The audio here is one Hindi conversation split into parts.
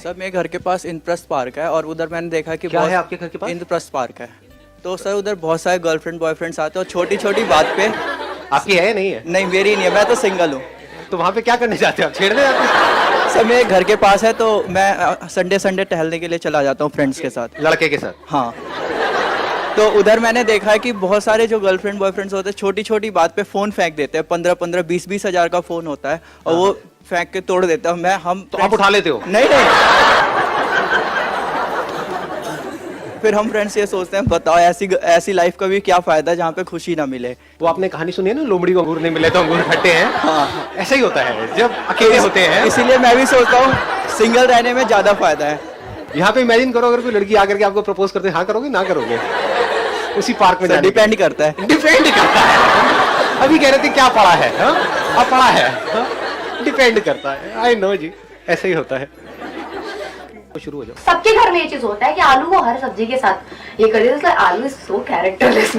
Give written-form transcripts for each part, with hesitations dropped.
सर मेरे घर के पास इंद्रप्रस्थ पार्क है और उधर मैंने देखा कि क्या है आपके घर के पास? इंद्रप्रस्थ पार्क है। तो सर उधर बहुत सारे गर्लफ्रेंड बॉयफ्रेंड्स आते हैं और छोटी छोटी बात पे। आपकी है या नहीं है? नहीं मेरी नहीं है, मैं तो सिंगल हूँ। तो वहाँ पे क्या करने जाते हो आप? छेड़ने जाते हो? सर मेरे घर के पास है तो मैं संडे संडे टहलने के लिए चला जाता हूँ फ्रेंड्स के साथ। लड़के के साथ? हाँ। तो उधर मैंने देखा है कि बहुत सारे जो गर्लफ्रेंड बॉयफ्रेंड्स होते हैं छोटी छोटी बात पे फोन फेंक देते हैं। 15-15 20-20 हजार का फोन होता है और वो फेंक के तोड़ देता हूँ मैं। हम तो आप उठा लेते हो? नहीं नहीं। फिर हम फ्रेंड्स ये सोचते हैं बताओ ऐसी लाइफ का भी क्या फायदा जहाँ पे खुशी ना मिले। वो आपने कहानी सुनी है ना, लोमड़ी को अंगूर नहीं मिले तो अंगूर खट्टे हैं। हाँ ऐसा ही होता है जब अकेले होते हैं। इसीलिए मैं भी सोचता हूँ सिंगल रहने में ज्यादा फायदा है। यहाँ पे इमेजिन करो अगर कोई लड़की आकर के आपको प्रपोज करते, हाँ करोगे ना करोगे? उसी पार्क में डिपेंड करता है। डिपेंड करता है। अभी कह रहे थे क्या पढ़ा है? अब पढ़ा है। डिपेंड करता है। आई नो जी, ऐसे ही होता है। तो शुरू हो जाओ। सबके घर में ये चीज होता है कि आलू को हर सब्जी के साथ ये कर देते हैं। आलू इज सो कैरेक्टरलेस।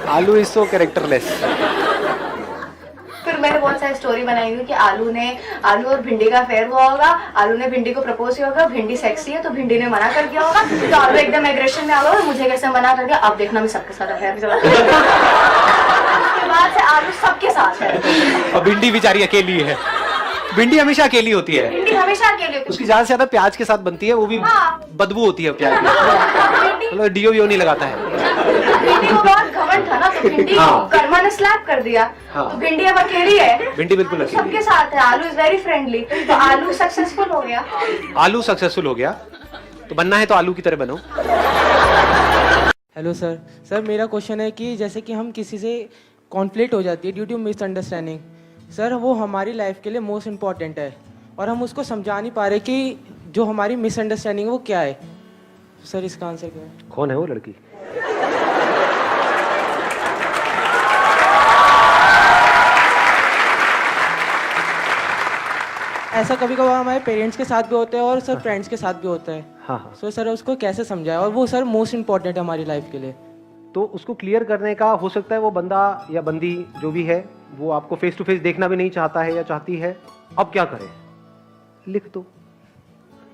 आलू इज सो कैरेक्टरलेस। फिर मैंने बहुत सारी स्टोरी बनाई हुई कि आलू और भिंडी का अफेयर हुआ होगा। आलू ने भिंडी को प्रपोज किया होगा, भिंडी सेक्सी है तो भिंडी ने मना कर दिया होगा। तो आलू एकदम एग्रेशन में आ गया, मुझे कैसे मना कर दिया, अब देखना मैं सबके साथ अफेयर। उसके बाद से आलू सबके साथ है और भिंडी बेचारी अकेली है। भिंडी हमेशा अकेली होती है। भिंडी हमेशा अकेले। उसकी ज्यादा से ज्यादा प्याज के साथ बनती है, वो भी बदबू होती है प्याज की। मतलब डीओ वीओ नहीं लगाता है। भिंडी को बहुत घमंड था ना, तो भिंडी को कर्मा ने स्लैप कर दिया। तो भिंडी अब अकेली है। भिंडी बिल्कुल अकेली सबके साथ है। आलू इज वेरी फ्रेंडली। तो आलू सक्सेसफुल हो गया। आलू सक्सेसफुल हो गया तो बनना है तो आलू की तरह बनो। Hello sir. सर मेरा क्वेश्चन है कि जैसे कि हम किसी से कॉन्फ्लिक्ट हो जाती है ड्यू टू मिसअंडरस्टैंडिंग, सर वो हमारी लाइफ के लिए मोस्ट इम्पॉर्टेंट है और हम उसको समझा नहीं पा रहे कि जो हमारी मिसअंडरस्टैंडिंग है वो क्या है। सर इसका आंसर क्या है? कौन है वो लड़की? ऐसा कभी कभार हमारे पेरेंट्स के साथ भी होता है और सर फ्रेंड्स के साथ भी होता है। हाँ। सो सर उसको कैसे समझाए, और वो सर मोस्ट इम्पॉर्टेंट है हमारी लाइफ के लिए। तो उसको क्लियर करने का हो सकता है वो बंदा या बंदी जो भी है वो आपको फेस टू फेस देखना भी नहीं चाहता है या चाहती है। अब क्या करें? लिख दो,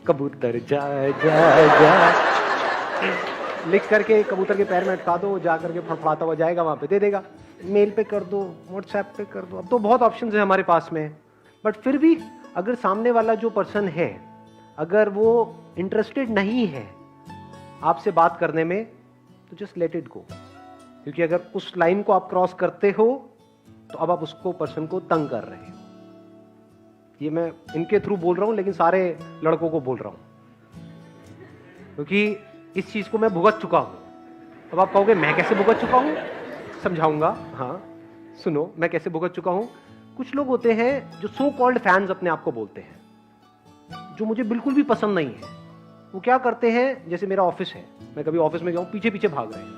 कबूतर जा जा जा। लिख करके कबूतर के पैर में अटका दो, जा करके फड़फड़ाता हुआ जाएगा, वहां पे दे देगा। मेल पे कर दो, व्हाट्सएप पे कर दो। अब तो बहुत ऑप्शंस है हमारे पास में। बट फिर भी अगर सामने वाला जो पर्सन है अगर वो इंटरेस्टेड नहीं है आपसे बात करने में, तो जस्ट लेट इट गो। क्योंकि अगर उस लाइन को आप क्रॉस करते हो तो अब आप उसको पर्सन को तंग कर रहे हो। ये मैं इनके थ्रू बोल रहा हूं लेकिन सारे लड़कों को बोल रहा हूं क्योंकि इस चीज को मैं भुगत चुका हूं। अब आप कहोगे मैं कैसे भुगत चुका हूं? समझाऊंगा। हाँ सुनो, मैं कैसे भुगत चुका हूं। कुछ लोग होते हैं जो सो कॉल्ड फैंस अपने आप को बोलते हैं, जो मुझे बिल्कुल भी पसंद नहीं है। वो क्या करते हैं, जैसे मेरा ऑफिस है, मैं कभी ऑफिस में जाऊं पीछे पीछे भाग रहे हैं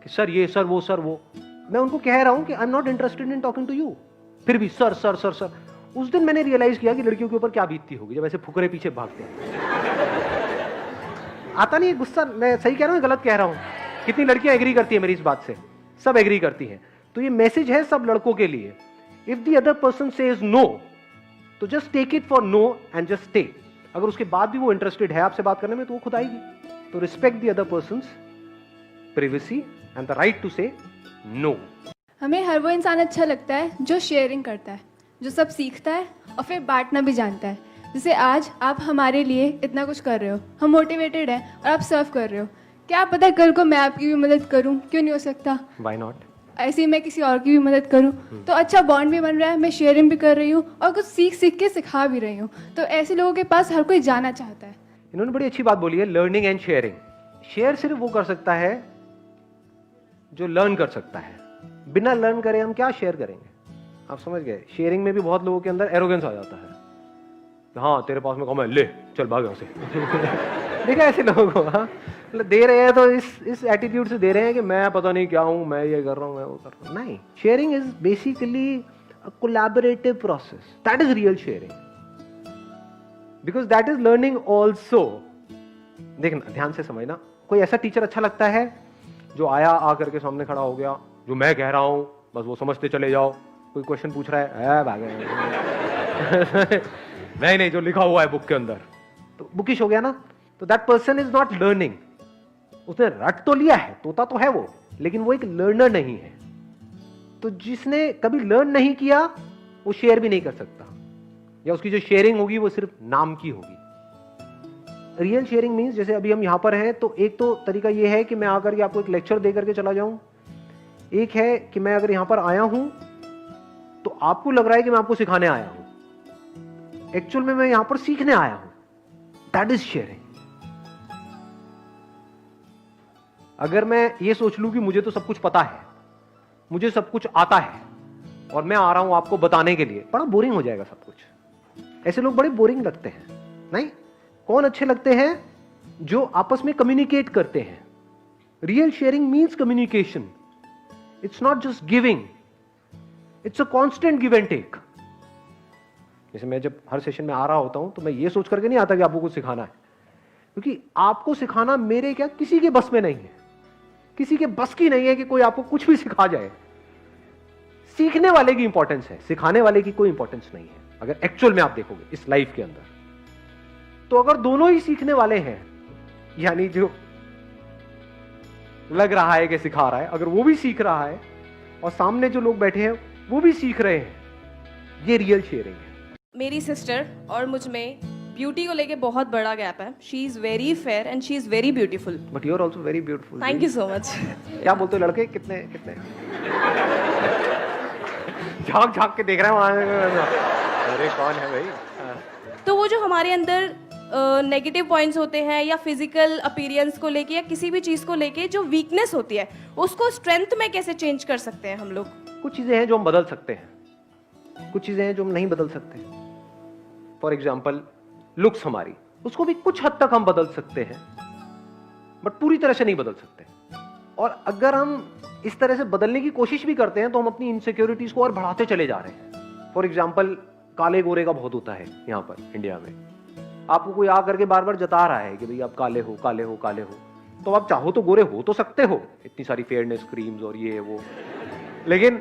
कि सर ये, सर वो। मैं उनको कह रहा हूं कि I am not interested in talking to you, फिर भी सर सर सर सर। उस दिन मैंने रियलाइज किया कि लड़कियों के ऊपर क्या बीतती होगी जब ऐसे फुकरे पीछे भागते हैं। आता नहीं है गुस्सा? मैं सही कह रहा हूं, गलत कह रहा हूं? कितनी लड़कियां एग्री करती है मेरी इस बात से? सब एग्री करती हैं। तो ये मैसेज है सब लड़कों के लिए। If the other person says no तो just take it for no and just stay. अगर उसके बाद भी वो इंटरेस्टेड है आपसे बात करने में तो वो खुद आएगी। तो respect the other person's privacy and the right to say no. हमें हर वो इंसान अच्छा लगता है जो शेयरिंग करता है, जो सब सीखता है और फिर बांटना भी जानता है। जैसे आज आप हमारे लिए इतना कुछ कर रहे हो, हम मोटिवेटेड हैं और आप सर्व कर रहे हो। क्या पता कल को मैं आपकी भी मदद करूं, क्यों नहीं हो सकता? Why not? ऐसे ही मैं किसी और की भी मदद करूं तो अच्छा बॉन्ड भी बन रहा है। मैं शेयरिंग भी कर रही हूँ और कुछ सीख के सिखा भी रही हूँ। तो ऐसे लोगों के पास हर कोई जाना चाहता है। इन्होंने बड़ी अच्छी बात बोली है, लर्निंग एंड शेयरिंग। शेयर सिर्फ वो कर सकता है जो लर्न कर सकता है। बिना लर्न करे हम क्या शेयर करेंगे? आप समझ गए? शेयरिंग में भी बहुत लोगों के अंदर एरोगेंस आ जाता है। हाँ तेरे पास में कम है, ले चल भाग यहाँ से। देखा ऐसे लोगों को? हाँ मतलब दे रहे हैं तो इस एटीट्यूड से दे रहे हैं कि मैं पता नहीं क्या हूं, मैं ये कर रहा हूं, मैं वो कर रहा हूं। नहीं, sharing is basically a collaborative process. That is real sharing because that is learning also. देखना, ध्यान से समझना। कोई ऐसा टीचर अच्छा लगता है जो आया, आकर के सामने खड़ा हो गया, जो मैं कह रहा हूं बस वो समझते चले जाओ, कोई क्वेश्चन पूछ रहा है भागे नहीं, जो लिखा हुआ है बुक के अंदर, तो बुकिश हो गया ना। तो that person is not learning. उसने रट तो लिया है, तोता तो है वो, लेकिन वो एक लर्नर नहीं है। तो जिसने कभी लर्न नहीं किया वो शेयर भी नहीं कर सकता, या उसकी जो शेयरिंग होगी वो सिर्फ नाम की होगी। रियल शेयरिंग मीन्स, जैसे अभी हम यहां पर हैं, तो एक तो तरीका ये है कि मैं आकर के आपको एक लेक्चर दे करके चला जाऊं। एक है कि मैं अगर यहां पर आया हूं तो आपको लग रहा है कि मैं आपको सिखाने आया हूं, एक्चुअल में मैं यहां पर सीखने आया हूं। That is sharing. अगर मैं ये सोच लूं कि मुझे तो सब कुछ पता है, मुझे सब कुछ आता है और मैं आ रहा हूं आपको बताने के लिए, बड़ा बोरिंग हो जाएगा सब कुछ। ऐसे लोग बड़े बोरिंग लगते हैं। नहीं, कौन अच्छे लगते हैं? जो आपस में कम्युनिकेट करते हैं। Real sharing means communication. It's not just giving, it's a constant give and take. जैसे मैं जब हर सेशन में आ रहा होता हूं तो मैं ये सोच करके नहीं आता कि आपको कुछ सिखाना है, क्योंकि आपको सिखाना मेरे क्या किसी के बस में नहीं है। किसी के बस की नहीं है कि कोई आपको कुछ भी सिखा जाए। सीखने वाले की इंपॉर्टेंस है, सिखाने वाले की कोई इंपॉर्टेंस नहीं है, अगर एक्चुअल में आप देखोगे इस लाइफ के अंदर। तो अगर दोनों ही सीखने वाले हैं, यानी जो लग रहा है कि सिखा रहा है, अगर वो भी सीख रहा है और सामने जो लोग बैठे हैं वो भी सीख रहे हैं, ये रियल शेयरिंग है। मेरी सिस्टर और मुझ में ब्यूटी को लेके बहुत बड़ा गैप है। She is very fair and she is very beautiful. But you are also very beautiful. Thank you so much. क्या बोलते हो लड़के? कितने कितने झांक झांक के देख रहे हैं वहां। अरे कौन है भाई? तो वो जो हमारे अंदर नेगेटिव पॉइंट्स होते हैं या फिजिकल अपीयरेंस को लेके या किसी भी चीज़ को लेके जो वीकनेस होती है, उसको स्ट्रेंथ में कैसे चेंज कर सकते हैं हम लोग? कुछ चीजें हैं जो हम बदल सकते हैं, कुछ चीजें हैं जो हम नहीं बदल सकते। फॉर एग्जाम्पल लुक्स हमारी, उसको भी कुछ हद तक हम बदल सकते हैं, बट पूरी तरह से नहीं बदल सकते। और अगर हम इस तरह से बदलने की कोशिश भी करते हैं तो हम अपनी इनसिक्योरिटीज को और बढ़ाते चले जा रहे हैं। फॉर एग्जाम्पल काले गोरे का बहुत होता है यहाँ पर इंडिया में। आपको कोई आ करके बार बार जता रहा है कि भाई आप काले हो, काले हो, काले हो, तो आप चाहो तो गोरे हो तो सकते हो, इतनी सारी फेयरनेस क्रीम्स और ये वो। लेकिन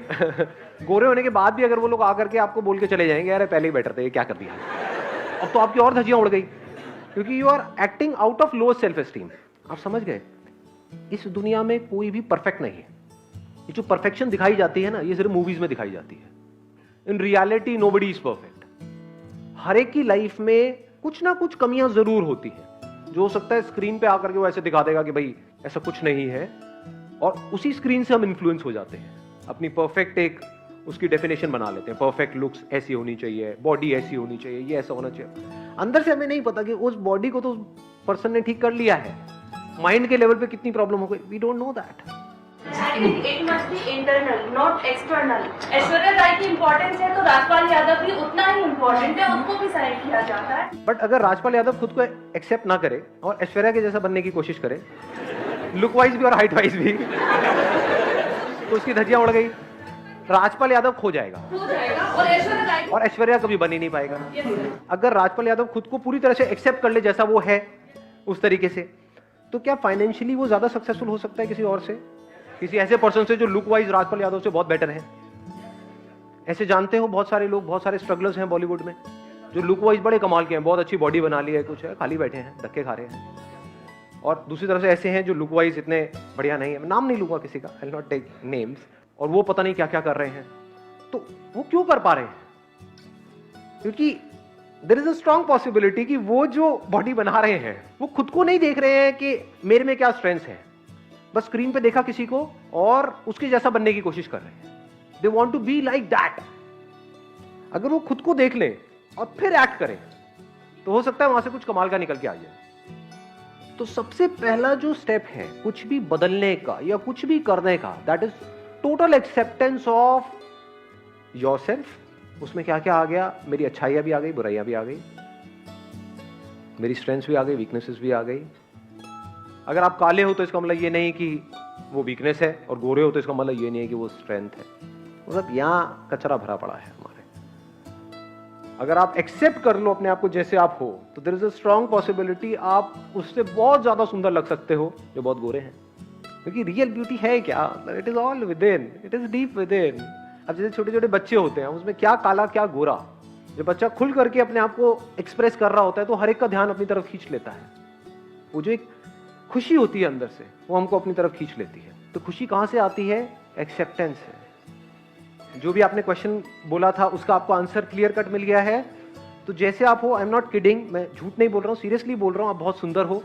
गोरे होने के बाद भी अगर वो लोग आकर के आपको बोल के चले जाएंगे, यार पहले ही बेटर थे, ये क्या कर दिया, अब तो आपकी और धज्जियां उड़ गई, क्योंकि you are acting out of lower self esteem. आप समझ गए? इस दुनिया में कोई भी परफेक्ट नहीं है। ये जो परफेक्शन दिखाई जाती है ना, ये सिर्फ मूवीज में दिखाई जाती है। In reality nobody is perfect. हर एक की लाइफ में कुछ ना कुछ कमियां जरूर होती हैं। जो हो सकता है स्क्रीन पे आकर के वो ऐसे दिखा देगा कि भाई ऐसा कुछ नहीं है, और उसी स्क्रीन से हम इन्फ्लुएंस हो जाते हैं, अपनी परफेक्ट एक उसकी डेफिनेशन बना लेते हैं। परफेक्ट लुक्स ऐसी होनी चाहिए, बॉडी ऐसी होनी चाहिए, ये ऐसा होना चाहिए। अंदर से हमें नहीं पता कि उस बॉडी को तो पर्सन ने ठीक कर लिया है, माइंड के लेवल पे कितनी प्रॉब्लम हो गई, we don't know that. It must be internal, not external. Aishwarya Rai की इम्पोर्टेंस है तो राजपाल यादव भी उतना ही इम्पोर्टेंट है, उनको भी साइड किया जाता है। बट अगर राजपाल यादव खुद को एक्सेप्ट ना करे और ऐश्वर्या के जैसा बनने की कोशिश करे, लुक वाइज भी और हाइट वाइज भी, तो उसकी धज्जियां उड़ गई, राजपाल यादव खो जाएगा और ऐश्वर्या कभी बन ही नहीं पाएगा। अगर राजपाल यादव खुद को पूरी तरह से एक्सेप्ट कर ले जैसा वो है उस तरीके से, तो क्या फाइनेंशियली वो ज्यादा सक्सेसफुल हो सकता है किसी और से, किसी ऐसे पर्सन से जो लुक वाइज राजपाल यादव से बहुत बेटर है? ऐसे जानते हो बहुत सारे लोग, बहुत सारे स्ट्रगलर्स हैं बॉलीवुड में जो लुक वाइज बड़े कमाल के हैं, बहुत अच्छी बॉडी बना ली है, कुछ है, खाली बैठे हैं, धक्के खा रहे हैं। और दूसरी तरफ से ऐसे हैं जो लुक वाइज इतने बढ़िया नहीं है, मैं नाम नहीं लूंगा किसी का, I will not take names, और वो पता नहीं क्या क्या कर रहे हैं। तो वो क्यों कर पा रहे हैं? क्योंकि there is a strong possibility कि वो जो बॉडी बना रहे हैं वो खुद को नहीं देख रहे हैं कि मेरे में क्या स्ट्रेंथ है, बस स्क्रीन पे देखा किसी को और उसके जैसा बनने की कोशिश कर रहे हैं। They want to be like that. अगर वो खुद को देख लें और फिर एक्ट करें तो हो सकता है वहां से कुछ कमाल का निकल के आ जाए। तो सबसे पहला जो स्टेप है कुछ भी बदलने का या कुछ भी करने का, that is total acceptance of yourself. उसमें क्या क्या आ गया? मेरी अच्छाइयां भी आ गई, बुराइयां भी आ गई, मेरी स्ट्रेंथ्स भी आ गई, वीकनेसेस भी आ गई। अगर आप काले हो तो इसका मतलब ये नहीं कि वो वीकनेस है, और गोरे हो तो इसका मतलब ये नहीं है कि वो स्ट्रेंथ है। मतलब यहाँ कचरा भरा पड़ा है हमारे। अगर आप एक्सेप्ट कर लो अपने आप को जैसे आप हो, तो there is a strong possibility आप उससे बहुत ज्यादा सुंदर लग सकते हो जो बहुत गोरे हैं। क्योंकि रियल ब्यूटी है क्या? It is all with in, it is deep with in. अब जैसे छोटे छोटे बच्चे होते हैं, उसमें क्या काला क्या गोरा, जब बच्चा खुल करके अपने आप को एक्सप्रेस कर रहा होता है तो हर एक का ध्यान अपनी तरफ खींच लेता है। वो जो एक खुशी होती है अंदर से, वो हमको अपनी तरफ खींच लेती है। तो खुशी कहाँ से आती है? एक्सेप्टेंस है। जो भी आपने क्वेश्चन बोला था उसका आपको आंसर क्लियर कट मिल गया है। तो जैसे आप हो, आई एम नॉट किडिंग, मैं झूठ नहीं बोल रहा हूँ, सीरियसली बोल रहा हूँ, आप बहुत सुंदर हो।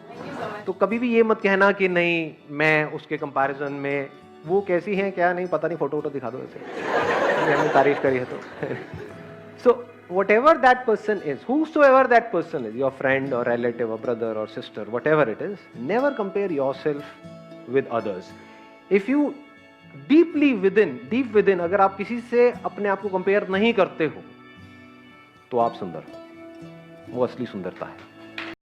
तो कभी भी ये मत कहना कि नहीं मैं उसके कंपैरिजन में, वो कैसी हैं क्या नहीं पता नहीं, फोटो वोटो दिखा दो ऐसे हमने तारीफ करी है तो। सो whatever that person is, whosoever that person is, your friend or relative or brother or sister, whatever it is, never compare yourself with others. If you deep within, अगर आप किसी से अपने आप को कंपेयर नहीं करते हो तो आप सुंदर हो। वो असली सुंदरता है।